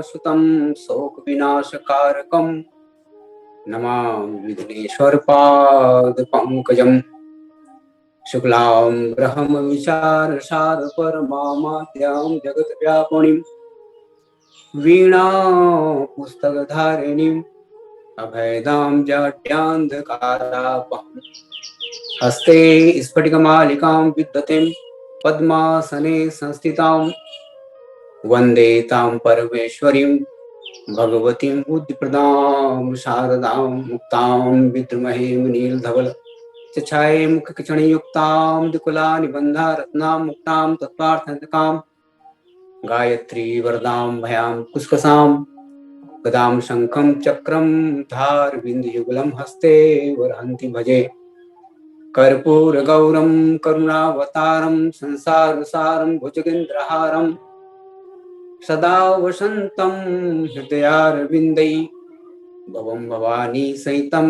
सुतं शोक विनाशकारकं नमामि विघ्नेश्वरपादपङ्कजम्। शुक्लां ब्रह्मविचारसारपरमाद्यां जगद्व्यापिनीं वीणा पुस्तकधारिणीम् अभयदां जड्यान्धकारापहम्। हस्ते स्फटिकमालिकां विद्यतें पद्मासने संस्थितां वन्दे तां परमेश्वरीं भगवतीं बुद्धिप्रदां शारदां मुक्तां विद्महे नीलधवल चक्षायै मुखकिचणयुक्तां दुकुलानिबन्धारत्नां मुक्तां तत्त्वार्थकां गायत्री वरदां भयां पुष्कसां गदां शङ्खं चक्रं धारविन्दयुगलं हस्ते वरहन्ति भजे कर्पूरगौरं करुणावतारं संसारसारं भुजगेन्द्रहारं सदा वसन्तं हृदयारविन्दै भवं भवानी सहितं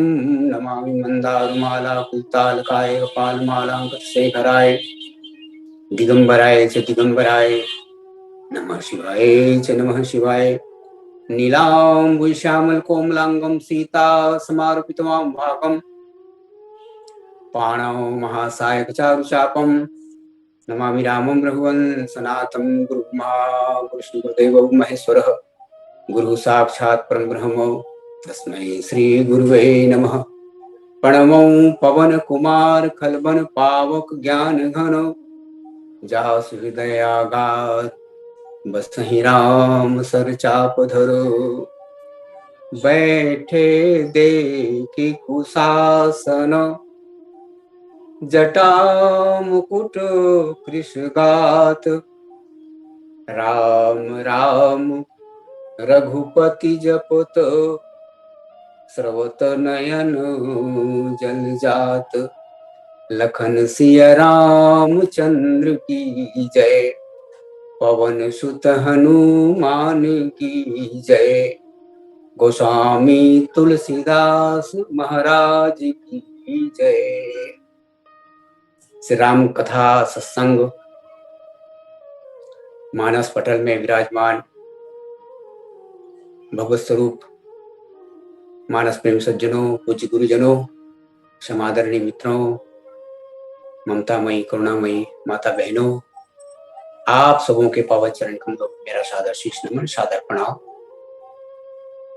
नमामि मन्दारमाला कुलतालकाय कपालमालांकशेखराय दिगंबराय च दिगंबराय नमः शिवाय च नमः शिवाय। नीलाम्बुश्यामलकोमलांगं सीता समारोपितवां भागं पाणौ महासायकचारुचापं नमामि रामं रघुवंशनाथं। गुरुर्ब्रह्मा विष्णुर्देवो महेश्वरः गुरु साक्षात् परब्रह्म तस्मै श्री गुरुवे नमः। प्रणमो पवन कुमार खलबन पावक ज्ञान घन जासु हृदयागाध बसहि राम सर चाप धरो। बैठे देखी कुशासन जटा मुकुट कृशगात राम राम रघुपति जपत स्रवत नयन जल जात। लखन सिया राम चंद्र की जय पवन सुत हनुमान की जय। गोस्वामी तुलसीदास महाराज की जय। श्री राम कथा सत्संग मानस पटल में विराजमान भगवत स्वरूप मानस प्रेम सज्जनों, पूज्य गुरुजनों, समादरणीय मित्रों, ममतामयी करुणामयी माता बहनों, आप सबों के पावन चरण कमलों में मेरा सादर शीश नमन, सादर प्रणाम।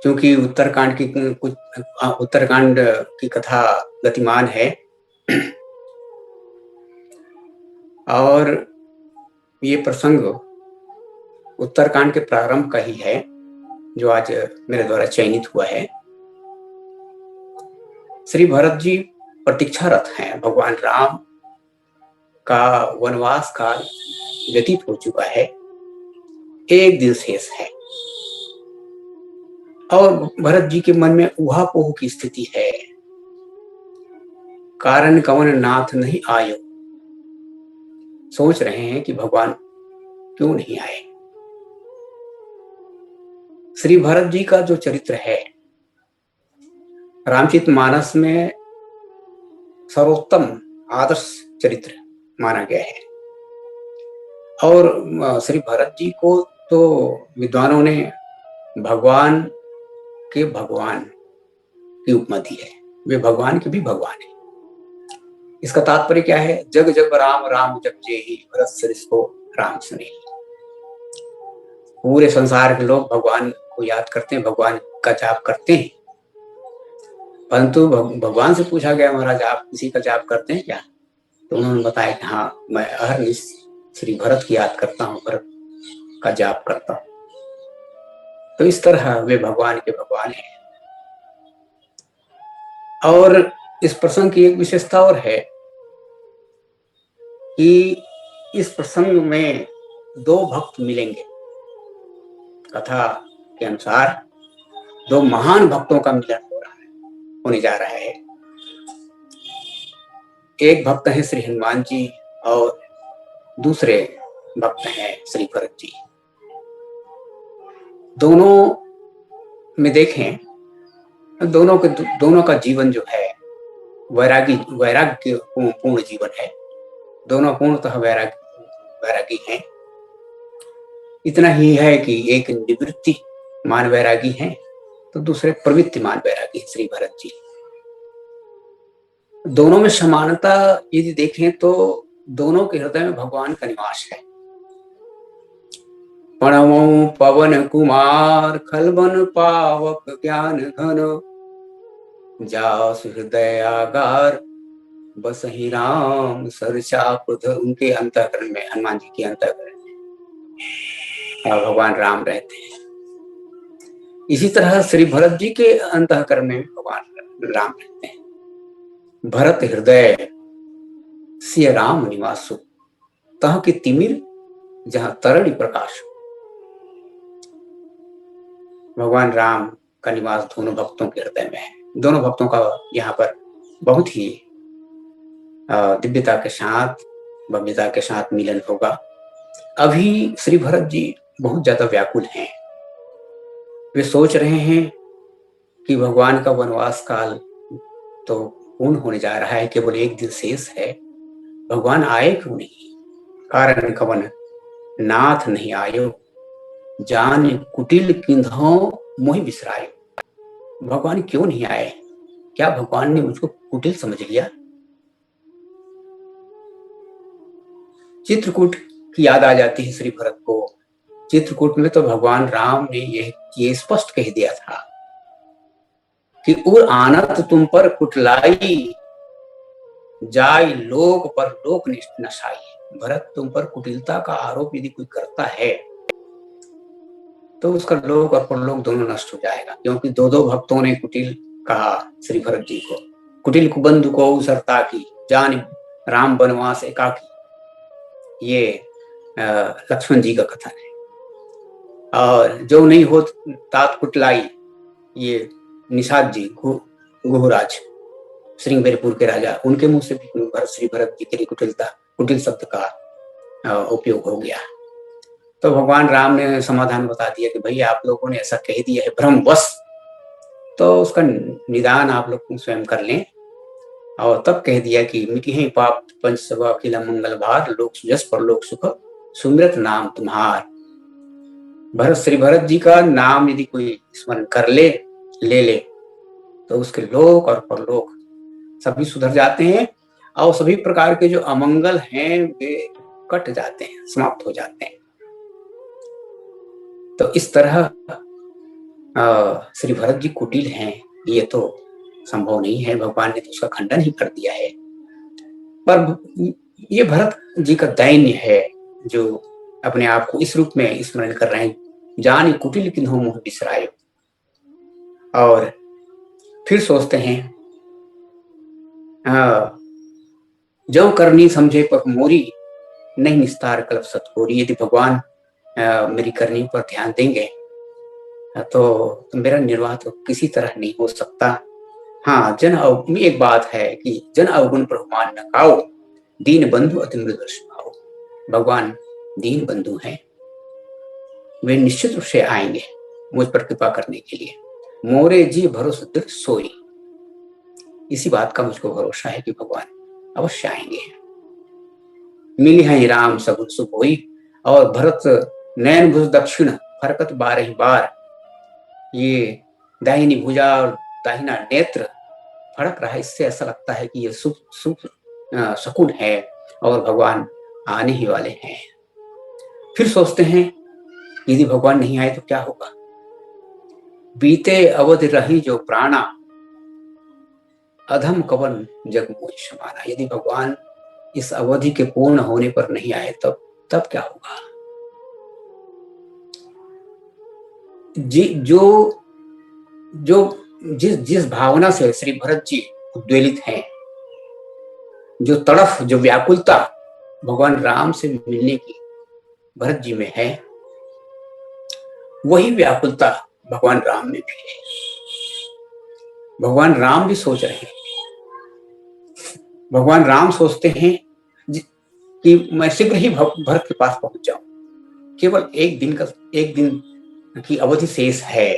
क्योंकि उत्तरकांड की कथा गतिमान है और ये प्रसंग उत्तरकांड के प्रारंभ का ही है जो आज मेरे द्वारा चयनित हुआ है। श्री भरत जी प्रतीक्षारत हैं। भगवान राम का वनवास काल व्यतीत हो चुका है, एक दिन शेष है और भरत जी के मन में ऊहापोह की स्थिति है। कारण कवन नाथ नहीं आयो, सोच रहे हैं कि भगवान क्यों नहीं आए। श्री भरत जी का जो चरित्र है रामचरितमानस में सर्वोत्तम आदर्श चरित्र माना गया है और श्री भरत जी को तो विद्वानों ने भगवान के भगवान की उपमा दी है। वे भगवान के भी भगवान है। इसका तात्पर्य क्या है? जग जग राम राम जप जेहि भरत सरिस को राम सुने। पूरे संसार के लोग भगवान को याद करते हैं, भगवान का जाप करते हैं। परंतु भगवान से पूछा गया, महाराज आप किसी का जाप करते हैं क्या? तो उन्होंने बताया कि हाँ, मैं अहरनिश श्री भरत की याद करता हूँ, भरत का जाप करता हूँ। तो इस तरह वे भगवान के भगवान हैं। और इस प्रसंग की एक विशेषता और है कि इस प्रसंग में दो भक्त मिलेंगे। कथा के अनुसार दो महान भक्तों का मिलन होने जा रहा है। एक भक्त है श्री हनुमान जी और दूसरे भक्त हैं श्री भरत जी। दोनों में देखें, दोनों का जीवन जो है वैराग्य पूर्ण जीवन है। दोनों पूर्णतः वैरागी हैं। इतना ही है कि एक निवृत्तिमान वैरागी हैं तो दूसरे प्रवृत्तिमान वैरागी श्री भरत जी। दोनों में समानता यदि देखें तो दोनों के हृदय में भगवान का निवास है। प्रणमो पवन कुमार खलबन पावक ज्ञान घन, जासु हृदय आगार बसहि राम सरचाप। उनके अंतःकरण में, हनुमान जी के अंतःकरण में भगवान राम रहते हैं। इसी तरह श्री भरत जी के अंतःकरण में भगवान राम रहते हैं। भरत हृदय सिय राम निवासु, तह के तिमिर जहां तरणी प्रकाश। भगवान राम का निवास दोनों भक्तों के हृदय में है। दोनों भक्तों का यहाँ पर बहुत ही दिव्यता के साथ, भव्यता के साथ मिलन होगा। अभी श्री भरत जी बहुत ज्यादा व्याकुल हैं। वे सोच रहे हैं कि भगवान का वनवास काल तो पूर्ण होने जा रहा है, केवल एक दिन शेष है। भगवान आए क्यों नहीं? कारण कवन नाथ नहीं आयो, जान कुटिल किंधो मोहि बिसरायो। भगवान क्यों नहीं आए? क्या भगवान ने मुझको कुटिल समझ लिया? चित्रकूट की याद आ जाती है श्री भरत को। चित्रकूट में तो भगवान राम ने ये स्पष्ट कह दिया था कि उर आनत तुम पर कुटलाई, जाय लोक पर लोक नशाई। भरत, तुम पर कुटिलता का आरोप यदि कोई करता है तो उसका लोक और परलोक दोनों नष्ट हो जाएगा। क्योंकि दो भक्तों ने कुटिल कहा श्री भरत जी को। कुटिल कुबंधु को सरता की, जान राम वनवास एकाकी। ये लक्ष्मण जी का कथन है। और जो नहीं हो तात कुटलाई, ये निषाद जी गुहराज श्रृंगबेरपुर के राजा, उनके मुंह से भी श्री भरत जी के लिए कुटिल शब्द का उपयोग हो गया। तो भगवान राम ने समाधान बता दिया कि भैया आप लोगों ने ऐसा कह दिया है भ्रमवश, तो उसका निदान आप लोग स्वयं कर लें। और तब कह दिया कि मिटी है पाप पंच सब अखिल मंगल भार, लोक सुजस पर लोक सुख सुमृत नाम तुम्हार। श्री भरत जी का नाम यदि कोई स्मरण कर ले तो उसके लोक और परलोक सभी सुधर जाते हैं और सभी प्रकार के जो अमंगल हैं वे कट जाते हैं, समाप्त हो जाते हैं। तो इस तरह श्री भरत जी कुटिल हैं ये तो संभव नहीं है। भगवान ने तो उसका खंडन ही कर दिया है। पर ये भरत जी का दैन्य है जो अपने आप को इस रूप में स्मरण कर रहे हैं, जान कुटिल किन्हों मोह बिसरायो। और फिर सोचते हैं जो करनी समझे पर मोरी, नहीं निस्तार कल्प सतहोरी। यदि भगवान मेरी करनी पर ध्यान देंगे तो मेरा निर्वाह तो किसी तरह नहीं हो सकता। हाँ, एक बात है कि जन अवगुण प्रभुमान न खाओ, दीन बंधु अति मृदु स्वभाव। भगवान दीन बंधु हैं, वे निश्चित रूप से आएंगे मुझ पर कृपा करने के लिए। मोरे जी भरोसा दृढ़ सोई, इसी बात का मुझको भरोसा है कि भगवान अवश्य आएंगे। मिली है राम सगुन सुख होई, और भरत नैन भुज दक्षिण फरकत बारह बार। ये दाहिनी भुजा और दाहिना नेत्र फड़क रहा है, इससे ऐसा लगता है कि ये शुभ शकुन है और भगवान आने ही वाले हैं। फिर सोचते हैं यदि भगवान नहीं आए तो क्या होगा। बीते अवधि रही जो प्राणा, अधम कवन जग मोहि समाना। यदि भगवान इस अवधि के पूर्ण होने पर नहीं आए तब क्या होगा। जो जो जिस जिस भावना से श्री भरत जी उद्वेलित हैं, जो तड़फ, जो व्याकुलता भगवान राम से मिलने की भरत जी में है, वही व्याकुलता भगवान राम में भी है। भगवान राम भी सोच रहे हैं, भगवान राम सोचते हैं कि मैं शीघ्र ही भरत के पास पहुंच जाऊं। केवल एक दिन की अवधि शेष है।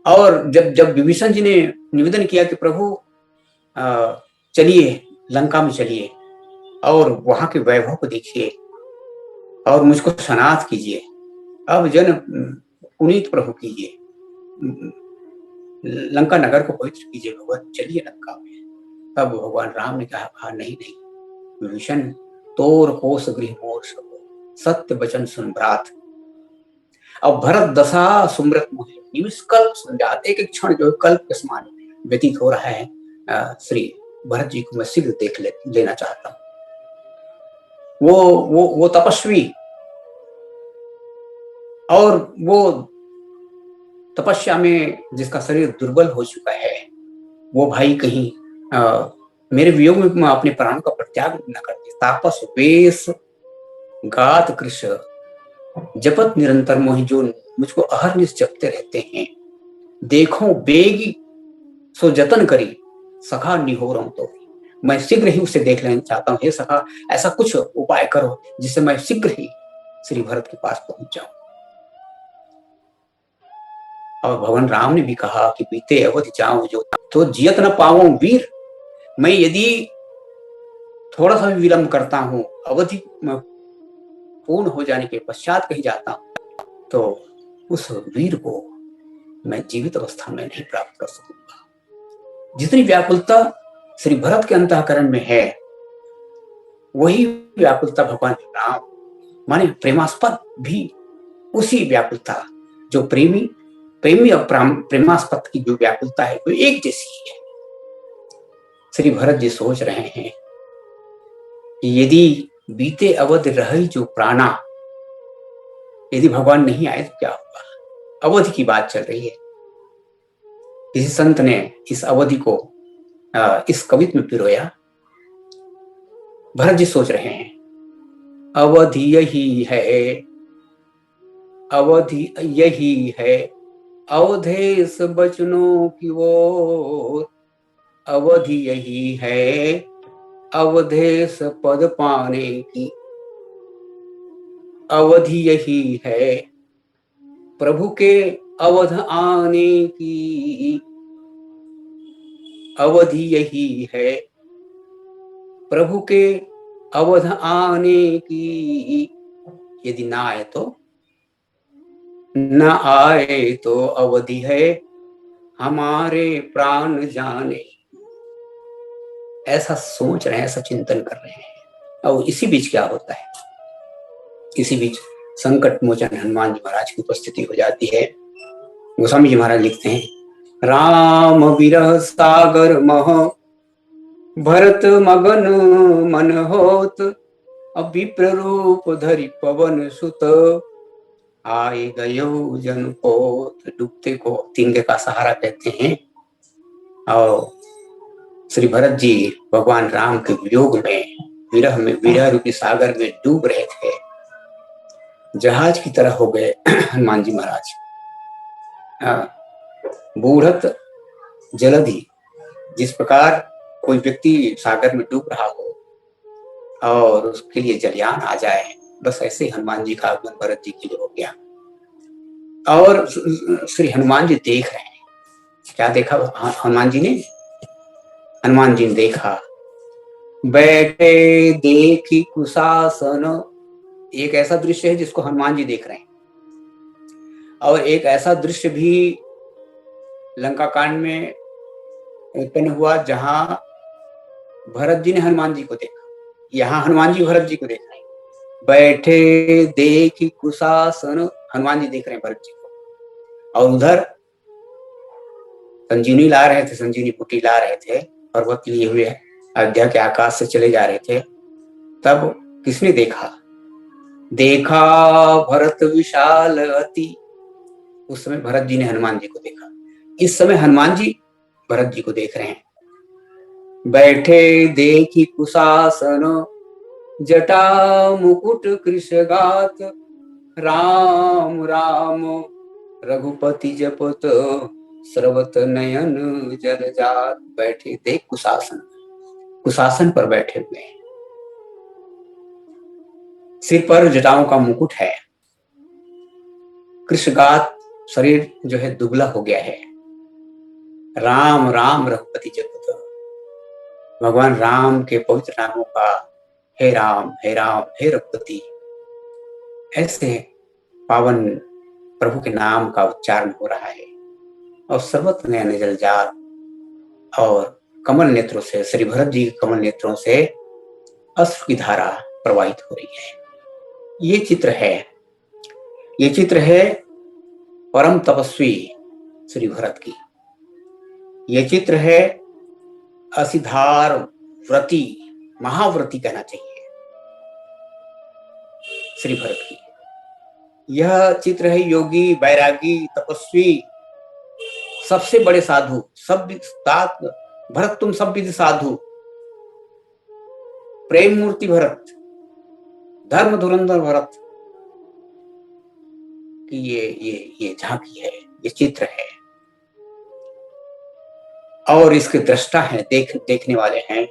और जब विभीषण जी ने निवेदन किया कि प्रभु चलिए लंका में चलिए और वहां के वैभव को देखिए और मुझको सनाथ कीजिए, अब जन पुनीत प्रभु कीजिए, लंका नगर को पवित्र कीजिए, भगवान चलिए लंका में। तब भगवान राम ने कहा नहीं नहीं विभीषण, तोर कोस गृह मोर सब, सत्य वचन सुन भ्रात। अब भरत दशा सुमृत मोहे, निष्कल्प संजात। एक एक क्षण जो कल्प के समान व्यतीत हो रहा है, श्री भरत जी को मैं शीघ्र देख लेना चाहता हूँ। वो तपस्वी, और वो तपस्या में जिसका शरीर दुर्बल हो चुका है, वो भाई कहीं मेरे वियोग में अपने प्राण का परित्याग न कर दे। तापस वेश गात कृष्ण जपत निरंतर मोहि, जो मुझको अहरनिश जपते रहते हैं। देखो बेगी सो जतन करी, सखा निहोरम तो। मैं शीघ्र ही उसे देख लेना चाहता हूँ। हे सखा, ऐसा कुछ उपाय करो जिससे मैं शीघ्र ही श्री भरत के पास पहुंच जाऊं। और भगवान राम ने भी कहा कि बीते अवधि जाऊं जो, तो जियत न पाऊं वीर। मैं यदि थोड़ा सा भी विलंब करता हूं, अवधि पूर्ण हो जाने के पश्चात कहीं जाता हूं, तो उस वीर को मैं जीवित अवस्था में नहीं प्राप्त कर सकूंगा। जितनी व्याकुलता श्री भरत के अंतःकरण में है, वही व्याकुलता भगवान राम माने प्रेमास्पद भी उसी व्याकुलता, जो प्रेमी और प्रेमास्पद की जो व्याकुलता है, वो एक जैसी है। श्री भरत जी सोच रहे हैं कि यदि बीते अवधि रही जो प्राणा, यदि भगवान नहीं आए तो क्या होगा। अवधि की बात चल रही है। किसी संत ने इस अवधि को इस कवित्व में पिरोया। भरत जी सोच रहे हैं अवधि यही है, अवधि यही है, अवधेश बचनों की ओर, अवधि यही है, अवधेश पद पाने की, अवधि यही है, प्रभु के अवध आने की, अवधि यही है, प्रभु के अवध आने की। यदि ना आए तो न आए तो अवधि है, हमारे प्राण जाने। ऐसा सोच रहे हैं, ऐसा चिंतन कर रहे हैं। और इसी बीच क्या होता है, इसी बीच संकट मोचन हनुमान जी महाराज की उपस्थिति हो जाती है। गोस्वामी जी महाराज लिखते हैं, राम विरह सागर मह, भरत मगन मन होत, विप्र रूप धरि पवन सुत, आए गयो जन पोत। डूबते को तिंगे का सहारा कहते हैं। और श्री भरत जी भगवान राम के वियोग में, विरह रूपी सागर में डूब रहे थे। जहाज की तरह हो गए हनुमान जी महाराज। बूढ़त जलधि, जिस प्रकार कोई व्यक्ति सागर में डूब रहा हो और उसके लिए जलयान आ जाए, बस ऐसे ही हनुमान जी का आगमन भरत जी के लिए हो गया। और श्री हनुमान जी देख रहे हैं। क्या देखा हनुमान जी ने? हनुमान जी ने देखा, बैठे देखी कुशासन। एक ऐसा दृश्य है जिसको हनुमान जी देख रहे हैं। और एक ऐसा दृश्य भी लंका कांड में उत्पन्न हुआ जहां भरत जी ने हनुमान जी को देखा। यहाँ हनुमान जी भरत जी को देख रहे हैं। बैठे देखी कुशासन, हनुमान जी देख रहे हैं भरत जी को, और उधर संजीवनी ला रहे थे, संजीवनी बूटी ला रहे थे, पर्वत लिए हुए अयोध्या के आकाश से चले जा रहे थे। तब किसने देखा? देखा भरत विशाल अति, उस समय भरत जी ने हनुमान जी को देखा। इस समय हनुमान जी भरत जी को देख रहे हैं। बैठे देखी कुशासन, जटा मुकुट कृषगात, राम राम रघुपति जपत, स्रवत नयन जल जात। बैठे देख कुशासन, कुशासन पर बैठे हुए हैं, सिर पर जटाओं का मुकुट है, कृषगात शरीर जो है दुबला हो गया है। राम राम रघुपति जपत, भगवान राम के पवित्र नामों का हे राम हे राम हे रघुपति, ऐसे पावन प्रभु के नाम का उच्चारण हो रहा है। और सर्वत नयन जल जात, और कमल नेत्रों से, श्री भरत जी के कमल नेत्रों से अश्रु की धारा प्रवाहित हो रही है। ये चित्र है, ये चित्र है परम तपस्वी श्री भरत की। ये चित्र है असिधार व्रती, महाव्रती कहना चाहिए श्री भरत की। यह चित्र है योगी, बैरागी, तपस्वी, सबसे बड़े साधु, सब भरत तुम सब विधि साधु, प्रेम मूर्ति भरत, धर्म धुरंधर भरत की ये झांकी है, ये चित्र है। और इसके दृष्टा है, देखने वाले हैं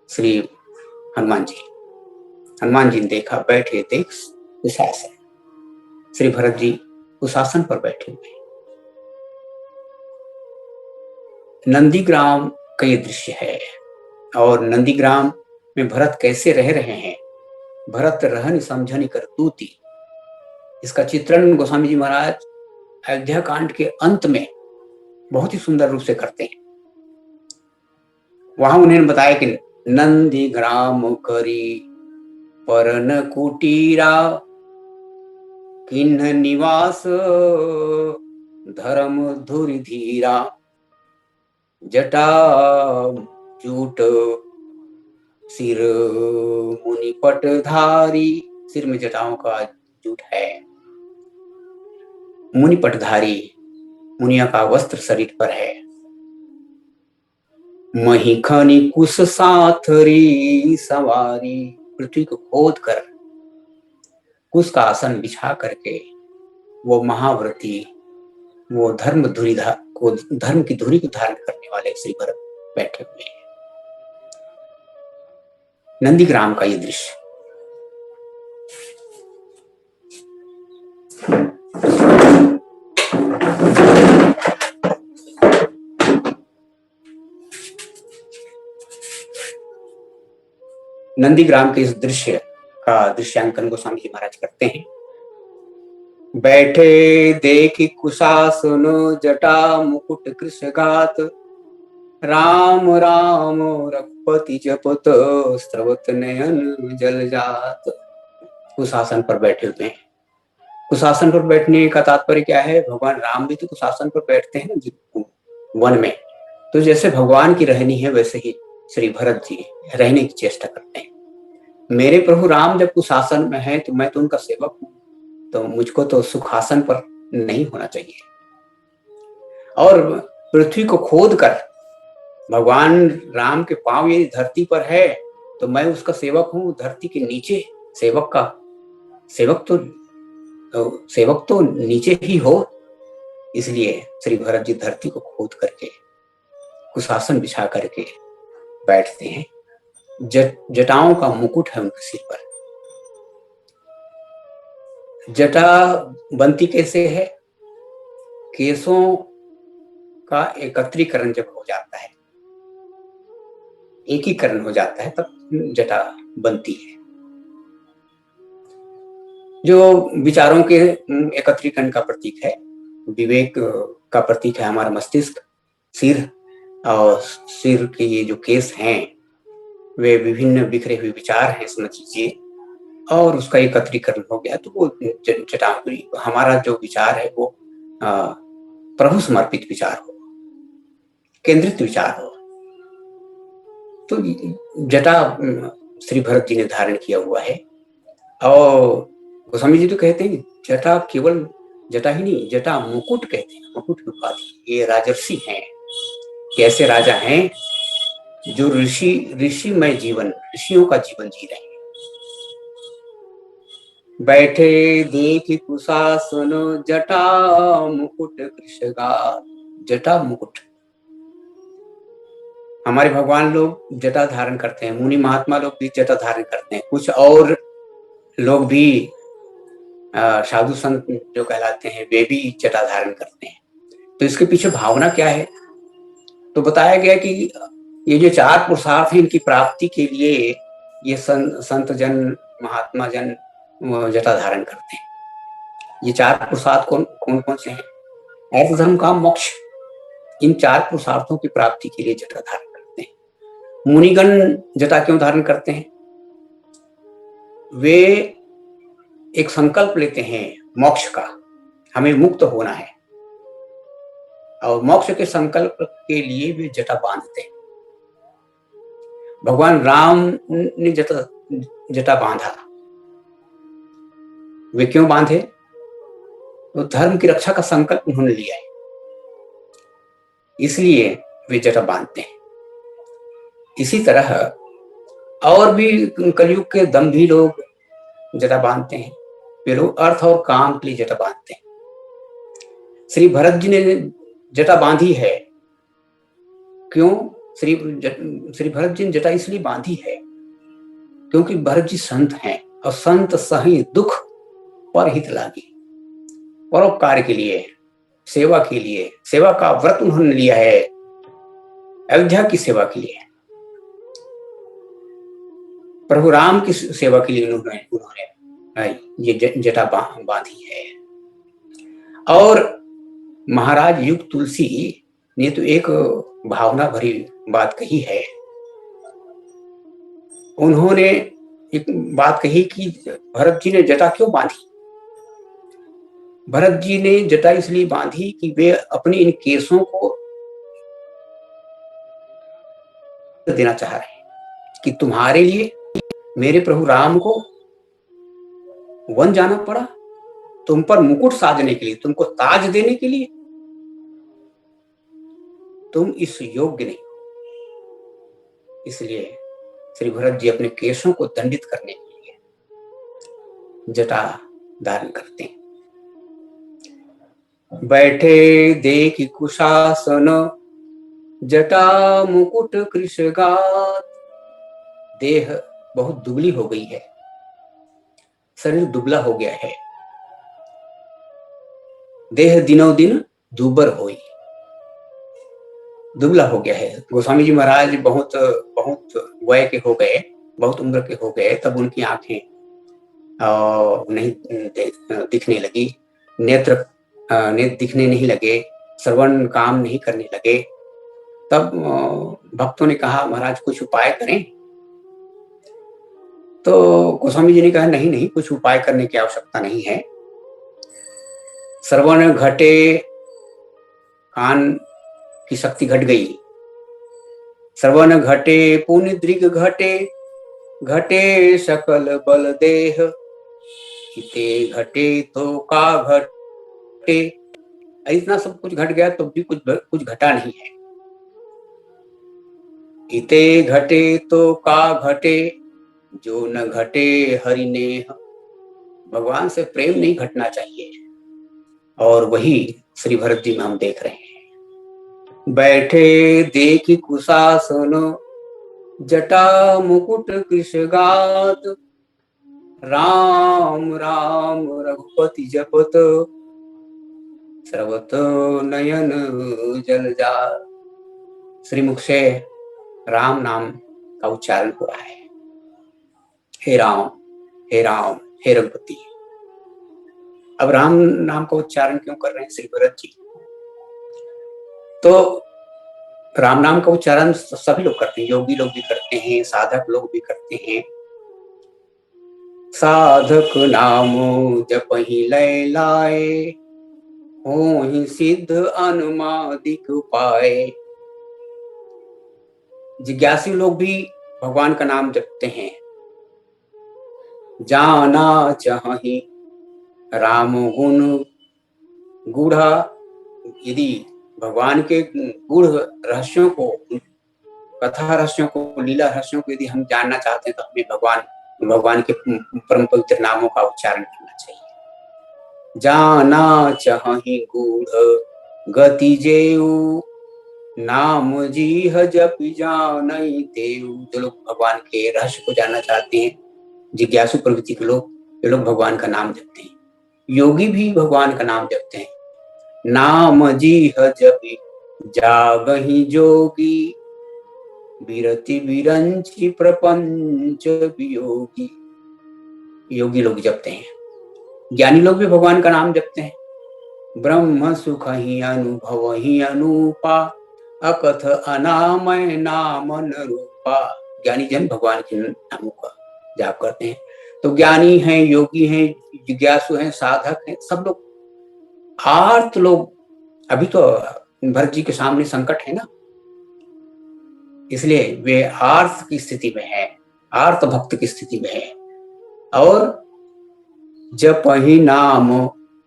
श्री हनुमान जी। हनुमान जी ने देखा, बैठे देख कुशासन, श्री भरत जी कुशासन पर बैठे हुए। नंदीग्राम का ये दृश्य है, और नंदीग्राम में भरत कैसे रह रहे हैं। भरत रहन समझन कर तूती, इसका चित्रण गोस्वामी जी महाराज अयोध्या कांड के अंत में बहुत ही सुंदर रूप से करते हैं। वहां उन्होंने बताया कि नंदीग्राम करी परन कुटीरा, किन्ह निवास धर्म धुरि धीरा, जटा जूट सिर मुनिपट धारी, सिर में जटाओं का जूट है, मुनिपट धारी, मुनिया का वस्त्र शरीर पर है। महीखनी कुश साथरी सवारी, पृथ्वी को खोद कर कुश का आसन बिछा करके वो महाव्रती, वो धर्म की धुरी को धारण करने वाले श्री भरत बैठे हुए हैं। नंदीग्राम का ये दृश्य। नंदीग्राम के इस दृश्य का दृश्यांकन गोस्वामी जी महाराज करते हैं। बैठे देखी कुशासन, जटा मुकुट कृषगात, राम राम रघुपति जपत, स्रवत नयन जल जात। कुशासन पर बैठे हुए हैं। कुशासन पर बैठने का तात्पर्य क्या है? भगवान राम भी तो कुशासन पर बैठते हैं ना वन में, तो जैसे भगवान की रहनी है वैसे ही श्री भरत जी रहने की चेष्टा करते हैं। मेरे प्रभु राम जब कुशासन में है तो मैं तो उनका सेवक हूं, तो मुझको तो सुखासन पर नहीं होना चाहिए। और पृथ्वी को खोद कर भगवान राम के पांव यदि धरती पर है तो मैं उसका सेवक हूं, धरती के नीचे सेवक तो नीचे ही हो। इसलिए श्री भरत जी धरती को खोद करके कुशासन बिछा करके बैठते हैं। जटाओं का मुकुट है उनके सिर पर। जटा बनती कैसे है? केसों का एकत्रीकरण जब हो जाता है, एकीकरण हो जाता है, तब जटा बनती है। जो विचारों के एकत्रीकरण का प्रतीक है, विवेक का प्रतीक है हमारा मस्तिष्क, सिर, और सिर के ये जो केस हैं वे विभिन्न बिखरे हुए विचार हैं, समझ लीजिए। और उसका एकत्रीकरण हो गया, तो वो जटामणि, हमारा जो विचार है वो प्रभु समर्पित विचार हो, केंद्रित विचार हो। तो जटा श्री भरत जी ने धारण किया हुआ है। और गोस्वामी जी तो कहते हैं जटा केवल जटा ही नहीं, जटा मुकुट कहते हैं, मुकुट की उपाधि। ये राजर्षि हैं, कैसे राजा हैं जो ऋषिमय जीवन, ऋषियों का जीवन जी रहे हैं। बैठे देख कुशासन जटा मुकुट कृषगा। जटा मुकुट, हमारे भगवान लोग जटा धारण करते हैं, मुनि महात्मा लोग भी जटा धारण करते हैं, कुछ और लोग भी साधु संत जो कहलाते हैं वे भी जटा धारण करते हैं। तो इसके पीछे भावना क्या है? तो बताया गया कि ये जो चार पुरुषार्थ हैं, इनकी प्राप्ति के लिए ये संत जन, महात्मा जन जटा धारण करते हैं। ये चार पुरुषार्थ कौन कौन से हैं? अर्थ धर्म काम मोक्ष, इन चार पुरुषार्थों की प्राप्ति के लिए जटा धारण करते हैं। मुनिगण जटा क्यों धारण करते हैं? वे एक संकल्प लेते हैं मोक्ष का, हमें मुक्त होना है, और मोक्ष के संकल्प के लिए वे जटा बांधते हैं। भगवान राम ने जटा बांधा। वे क्यों बांधे? तो धर्म की रक्षा का संकल्प उन्होंने लिया है, इसलिए वे जटा बांधते हैं। इसी तरह और भी कलयुग के दंभी लोग जटा बांधते हैं, वे लोग अर्थ और काम के लिए जटा बांधते हैं। श्री भरत जी ने जटा बांधी है, क्यों? श्री भरत जी ने जटा इसलिए बांधी है क्योंकि भरत जी संत हैं, और संत सही दुख पर हित लागी, परोपकार के लिए, सेवा के लिए, सेवा का व्रत उन्होंने लिया है, अयोध्या की सेवा के लिए, प्रभु राम की सेवा के लिए उन्होंने ये जटा बांधी है। और महाराज युग तुलसी ने तो एक भावना भरी बात कही है। उन्होंने एक बात कही कि भरत जी ने जटा क्यों बांधी? भरत जी ने जटा इसलिए बांधी कि वे अपने इन केसों को देना चाह रहे हैं कि तुम्हारे लिए मेरे प्रभु राम को वन जाना पड़ा, तुम पर मुकुट साजने के लिए, तुमको ताज देने के लिए। तुम इस योग्य नहीं हो, इसलिए श्री भरत जी अपने केशों को दंडित करने के लिए जटा धारण करते हैं। बैठे देख कुशासन जटा मुकुट कृशगात। देह बहुत दुबली हो गई है, शरीर दुबला हो गया है, देह दिनों दिन दुबर होई, दुबला हो गया है। गोस्वामी जी महाराज बहुत वय के हो गए, बहुत उम्र के हो गए, तब उनकी आंखें नहीं दिखने लगी, नेत्र दिखने नहीं लगे, श्रवण काम नहीं करने लगे। तब भक्तों ने कहा महाराज कुछ उपाय करें। तो गोस्वामी जी ने कहा नहीं, कुछ उपाय करने की आवश्यकता नहीं है। श्रवण घटे, कान की शक्ति घट गई, श्रवण घटे पुण्य दृग घटे, घटे सकल बल देह, इते घटे तो का घटे। इतना सब कुछ घट गया तो भी कुछ घटा नहीं है। इते घटे तो का घटे, जो न घटे हरि नेह। भगवान से प्रेम नहीं घटना चाहिए, और वही श्री भरत जी में हम देख रहे हैं। बैठे देखी कुशासन जटा मुकुट कृशगात, राम राम रघुपति जपत, श्रवत नयन जल जा। श्रीमुख से राम नाम का उच्चारण हो रहा है। हे राम, हे राम, हे रघुपति। अब राम नाम का उच्चारण क्यों कर रहे हैं श्री भरत जी? तो राम नाम का उच्चारण सभी लोग करते हैं, योगी लोग भी करते हैं, साधक लोग भी करते हैं। साधक नामो जपहि लय लाए, होहि सिद्ध अनुमादिक पाए। जिज्ञासु लोग भी भगवान का नाम जपते हैं। जाना चाहि राम गुण गूढ़ा, यदि भगवान के गूढ़ रहस्यों को, कथा रहस्यों को, लीला रहस्यों को यदि हम जानना चाहते हैं तो हमें भगवान के परम पवित्र नामों का उच्चारण करना चाहिए। जाना चाहि गूढ़ गति जेऊ, नाम जीह जपि जानई तेऊ। जो लोग भगवान के रहस्य को जानना चाहते हैं, जिज्ञासु प्रवृत्ति के लोग, ये लोग भगवान का नाम जपते हैं। योगी भी भगवान का नाम जपते हैं। नाम जीह जपि जागहि जोगी, विरति विरंचि प्रपंच वियोगी। योगी लोग जपते हैं। ज्ञानी लोग भी भगवान का नाम जपते हैं। ब्रह्म सुख ही अनुभव ही अनूपा, अकथ अनामय नाम न रूपा। ज्ञानी जन भगवान के नामों का जाप करते हैं। तो ज्ञानी हैं, योगी हैं, जिज्ञासु हैं, साधक हैं, सब लोग आर्त लोग। अभी तो भरत जी के सामने संकट है ना, इसलिए वे आर्त की स्थिति में है, आर्त भक्त की स्थिति में है। और जपहि नाम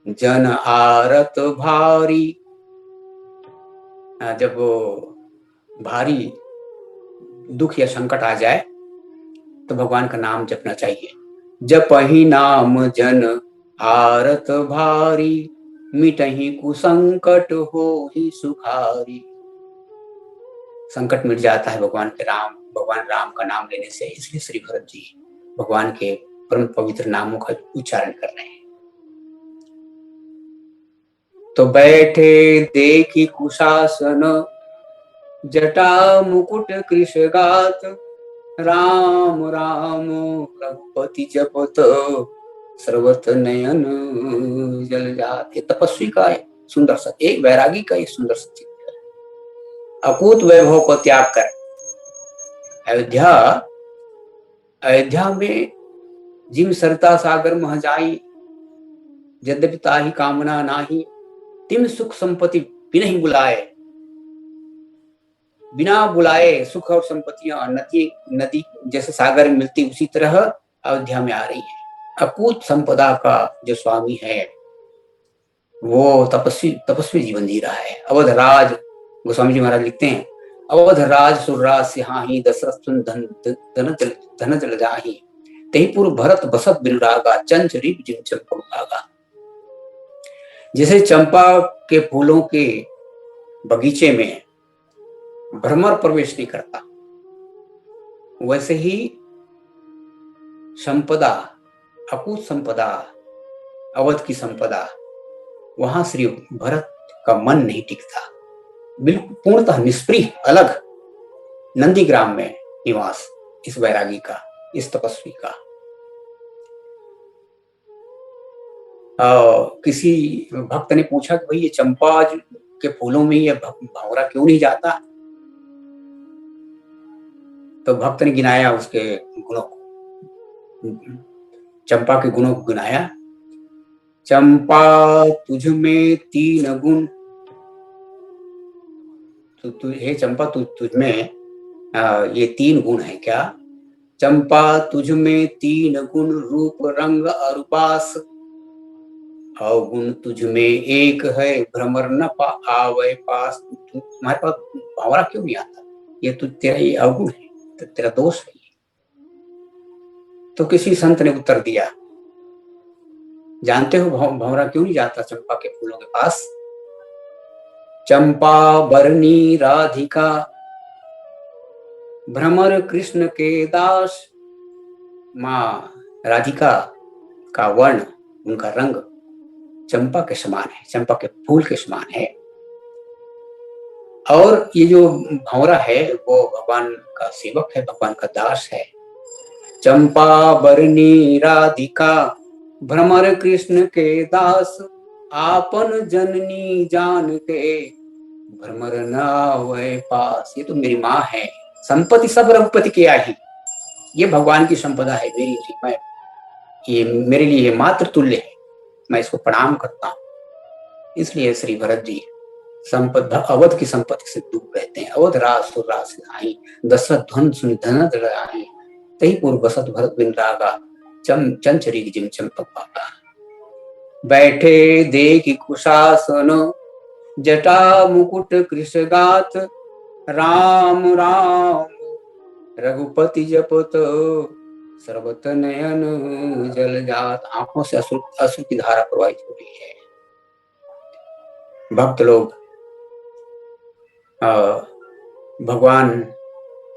जन आरत भारी, जब वो भारी दुख या संकट आ जाए तो भगवान का नाम जपना चाहिए। जपहि नाम जन आरत भारी, मिटहि कुसंकट होहि सुखारी। संकट मिट जाता है भगवान राम का नाम लेने से। इसलिए श्री भरत जी भगवान के परम पवित्र नामों का उच्चारण कर रहे हैं। तो बैठे देखी कुशासन, जटा मुकुट कृष गात, राम राम रघुपति जपत, सर्वत नयन जल जात। ये तपस्वी का है सुंदर सा, एक वैरागी का ये सुंदर सा चित्र है। अकूत वैभव को त्याग कर अयोध्या में जिम सरता सागर मह जाई, यद्यपि ताहि कामना नाही, तिम सुख संपत्ति बिनहि बुलाए। बिना बुलाए सुख और संपत्तियां नदी जैसे सागर में मिलती, उसी तरह अयोध्या में आ रही है। अकूत संपदा का जो स्वामी है वो तपस्वी जीवन जी रहा है। अवध राज, गोस्वामी जी महाराज लिखते हैं, अवध राज सुरराज सिंहाही, दशरथ धन जल जाही, तेहि पुर भरत बसत बिनुरागा, चंच रीप जिन चल पड़ुगा। जैसे चंपा के फूलों के बगीचे में भ्रमर प्रवेश नहीं करता, वैसे ही संपदा, अकूत संपदा, अवध की संपदा, वहां श्री भरत का मन नहीं टिकता। बिल्कुल पूर्णतः निष्प्रिय, अलग नंदीग्राम में निवास इस वैरागी का, इस तपस्वी का। किसी भक्त ने पूछा कि भाई ये चंपा के फूलों में ये भंवरा क्यों नहीं जाता? तो भक्त ने गिनाया उसके गुणों को, चंपा के गुणों को गिनाया। चंपा तुझ में 3 गुण, हे चंपा तुझ में ये 3 गुण है क्या? चंपा तुझ में 3 गुण, रूप रंग और बास, अवगुण तुझ में एक है, भ्रमर न आवे पास। तुम्हारे पास भंवरा क्यों नहीं आता? ये तेरा ये अवगुण है, तो तेरा दोष है। तो किसी संत ने उत्तर दिया, जानते हो भंवरा क्यों नहीं जाता चंपा के फूलों के पास? चंपा बरनी राधिका, भ्रमर कृष्ण के दास। माँ राधिका का वर्ण, उनका रंग चंपा के समान है, चंपा के फूल के समान है। और ये जो भंवरा है वो भगवान का सेवक है, भगवान का दास है। चंपा बरनी राधिका, भ्रमर कृष्ण के दास, आपन जननी जान के, भ्रमर न आवे पास। ये तो मेरी माँ है, संपत्ति सब रघुपति की आई, ये भगवान की संपदा है मेरी। मैं ये मेरे लिए मात्र तुल्य है, मैं इसको प्रणाम करता हूँ। इसलिए श्री भरत जी अवध की संपत्ति से दूर रहते हैं। अवध राज सुर राज आई, दशरथ ध्वन सुनि धन आई, तही पूर्व बसत भरत बिन रागा, चंचरी जिम चंपक पागा। बैठे देखि कुशासन, जटा मुकुट कृषगात, राम राम रघुपति जपत, सर्वत नयन जल जात। आंखों से अश्रु की धारा प्रवाहित हो रही है। भक्त लोग भगवान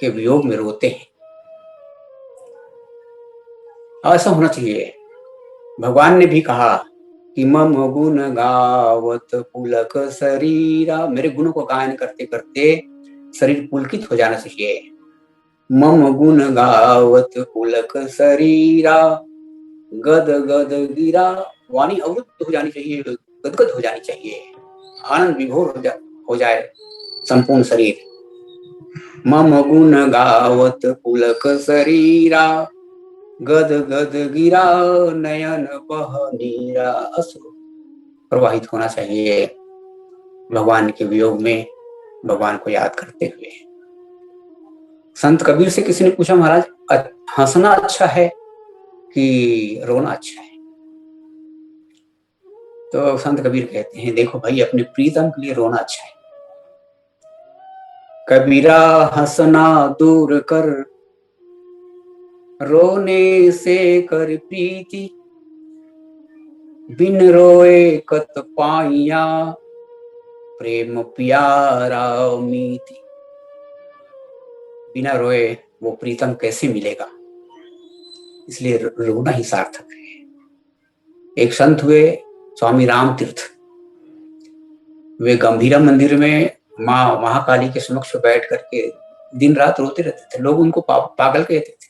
के वियोग में रोते हैं। ऐसा होना चाहिए। भगवान ने भी कहा कि मम गुण गावत पुलक शरीरा, मेरे गुणों को गायन करते करते शरीर पुलकित हो जाना चाहिए। मम गुण गावत पुलक शरीरा, गद गद गिरा, वाणी अवरुद्ध हो जानी चाहिए, गदगद हो जानी चाहिए, आनंद विभोर हो जाए संपूर्ण शरीर। मम गुण गावत पुलक शरीरा, गद गद गिरा, नयन बह नीरा, अश्रु प्रवाहित होना चाहिए भगवान के वियोग में, भगवान को याद करते हुए। संत कबीर से किसी ने पूछा, महाराज हंसना अच्छा है कि रोना अच्छा है? तो संत कबीर कहते हैं, देखो भाई, अपने प्रीतम के लिए रोना अच्छा है। कबीरा हंसना दूर कर, रोने से कर प्रीति, बिन रोए कत पाइया, प्रेम प्यारा मीति। बिना रोए वो प्रीतम कैसे मिलेगा, इसलिए रोना ही सार्थक है। एक संत हुए स्वामी राम तीर्थ, वे गंभीरा मंदिर में माँ महाकाली के समक्ष बैठ करके दिन रात रोते रहते थे। लोग उनको पागल कहते थे।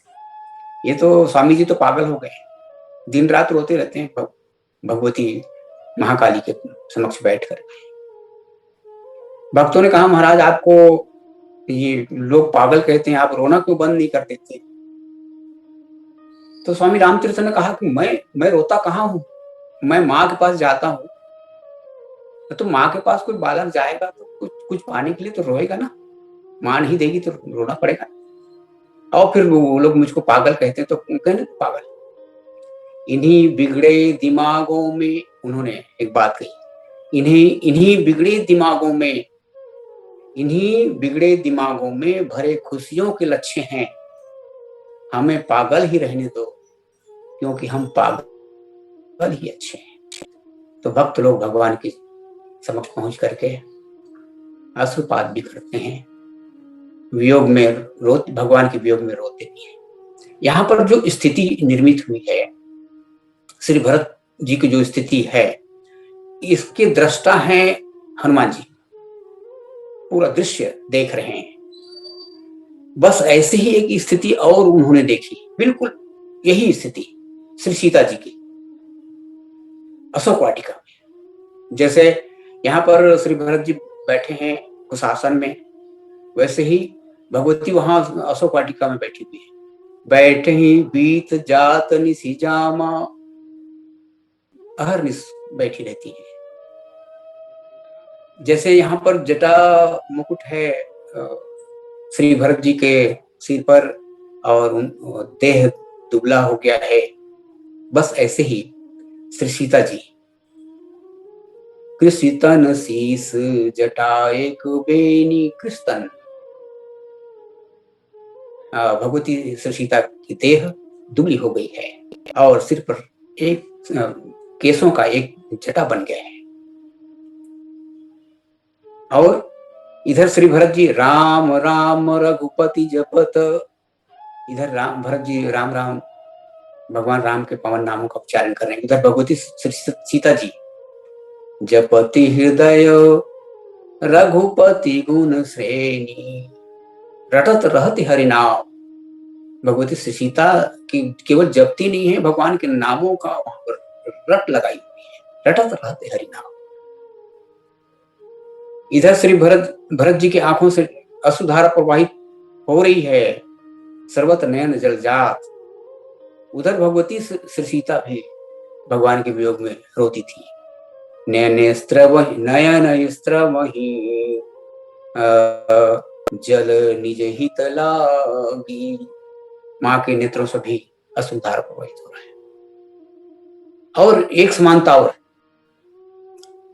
ये तो स्वामी जी तो पागल हो गए, दिन रात रोते रहते हैं भगवती महाकाली के समक्ष बैठ कर। भक्तों ने कहा, महाराज आपको ये लोग पागल कहते हैं, आप रोना क्यों बंद नहीं कर देते? तो स्वामी रामतीर्थ ने कहा कि मैं रोता कहाँ हूं, मैं माँ के पास जाता हूँ। तो माँ के पास कोई बालक जाएगा तो कुछ पाने के लिए तो रोएगा ना, माँ नहीं देगी तो रोना पड़ेगा। और फिर वो लोग मुझको पागल कहते हैं, तो कहने पागल। इन्हीं बिगड़े दिमागों में, उन्होंने एक बात कही, इन्हीं बिगड़े दिमागों में भरे खुशियों के लक्ष्य हैं, हमें पागल ही रहने दो, क्योंकि हम पागल ही अच्छे हैं। तो भक्त लोग भगवान की समक्ष पहुंच करके अश्रुपात भी करते हैं, वियोग में भगवान के वियोग में रोते भी हैं। यहाँ पर जो स्थिति निर्मित हुई है, श्री भरत जी की जो स्थिति है, इसके दृष्टा हैं हनुमान जी, पूरा दृश्य देख रहे हैं। बस ऐसे ही एक स्थिति और उन्होंने देखी, बिल्कुल यही स्थिति श्री सीता जी की अशोक वाटिका में। जैसे यहाँ पर श्री भरत जी बैठे हैं कुशासन में, वैसे ही भगवती वहां अशोक वाटिका में बैठी हुई है। बैठे ही बीत जात निसी जामा, अहरनिश बैठी रहती है। जैसे यहाँ पर जटा मुकुट है श्री भरत जी के सिर पर, और देह दुबला हो गया है, बस ऐसे ही श्री सीता जी कृष्ण शीस जटा एक बेनी कृष्ण, भगवती श्री सीता की देह दुबली हो गई है और सिर पर एक केसों का एक जटा बन गया है। और इधर श्री भरत जी राम राम रघुपति जपत, इधर भरत जी राम राम भगवान राम के पवन नामों का उच्चारण कर रहे हैं। इधर भगवती सीता जी जपति हृदय रघुपति गुण श्रेणी, रटत रहती हरि नाम। भगवती सीता की केवल जपती नहीं है, भगवान के नामों का वहां पर रट लगाई हुई है, रटत रहते हरि नाम। इधर श्री भरत जी की आंखों से अश्रुधारा प्रवाहित हो रही है, सर्वत नयन जल जात। उधर भगवती श्री सीता भी भगवान के वियोग में रोती थी। नयन स्त्र वही जल निज हित लागी। माँ के नेत्रों से भी अश्रुधार प्रवाहित हो रहा है। और एक समानता और,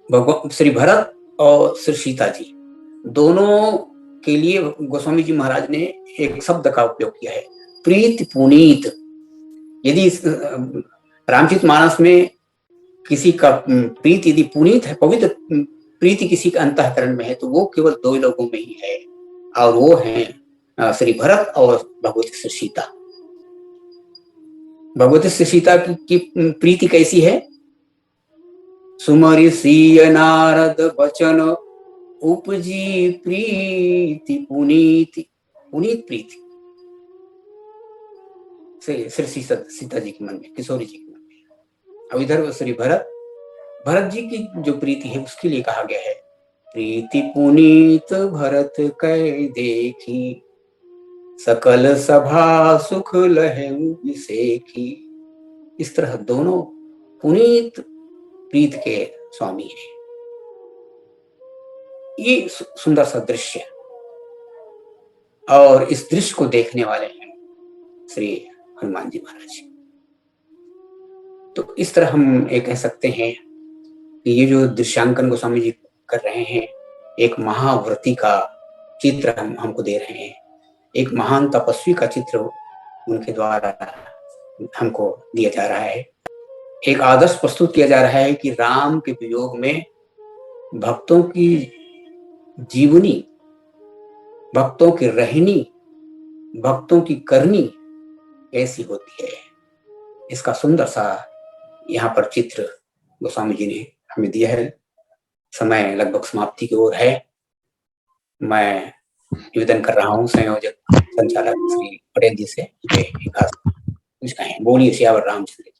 भगवान श्री भरत और श्री सीता जी दोनों के लिए गोस्वामी जी महाराज ने एक शब्द का उपयोग किया है, प्रीत पुनीत। यदि रामचरितमानस में किसी का प्रीति यदि पुनीत है, पवित्र प्रीति किसी का अंतःकरण में है, तो वो केवल दो लोगों में ही है, और वो हैं श्री भरत और भगवती श्री सीता। भगवती श्री सीता की प्रीति कैसी है? सुमरि सिय नारद बचन उपजी प्रीति पुनीति। पुनीत प्रीति श्री सीता जी के मन में, किशोरी जी के मन में। अब इधर श्री भरत जी की जो प्रीति है उसके लिए कहा गया है, प्रीति पुनीत भरत कै देखी, सकल सभा सुख लहु विसेखी। इस तरह दोनों पुनीत प्रीत के स्वामी हैं। ये सुंदर सा दृश्य, और इस दृश्य को देखने वाले हैं श्री हनुमान जी महाराज। तो इस तरह हम ये कह सकते हैं कि ये जो दृश्यांकन गोस्वामी जी कर रहे हैं, एक महाव्रती का चित्र हमको दे रहे हैं, एक महान तपस्वी का चित्र उनके द्वारा हमको दिया जा रहा है। एक आदर्श प्रस्तुत किया जा रहा है कि राम के वियोग में भक्तों की जीवनी, भक्तों की रहनी, भक्तों की करनी कैसी होती है, इसका सुंदर सा यहाँ पर चित्र गोस्वामी जी ने हमें दिया है। समय लगभग समाप्ति की ओर है। मैं निवेदन कर रहा हूँ संयोजक संचालक श्री पटेल जी से, कुछ कहें। बोलिए सियावर रामचंद्र।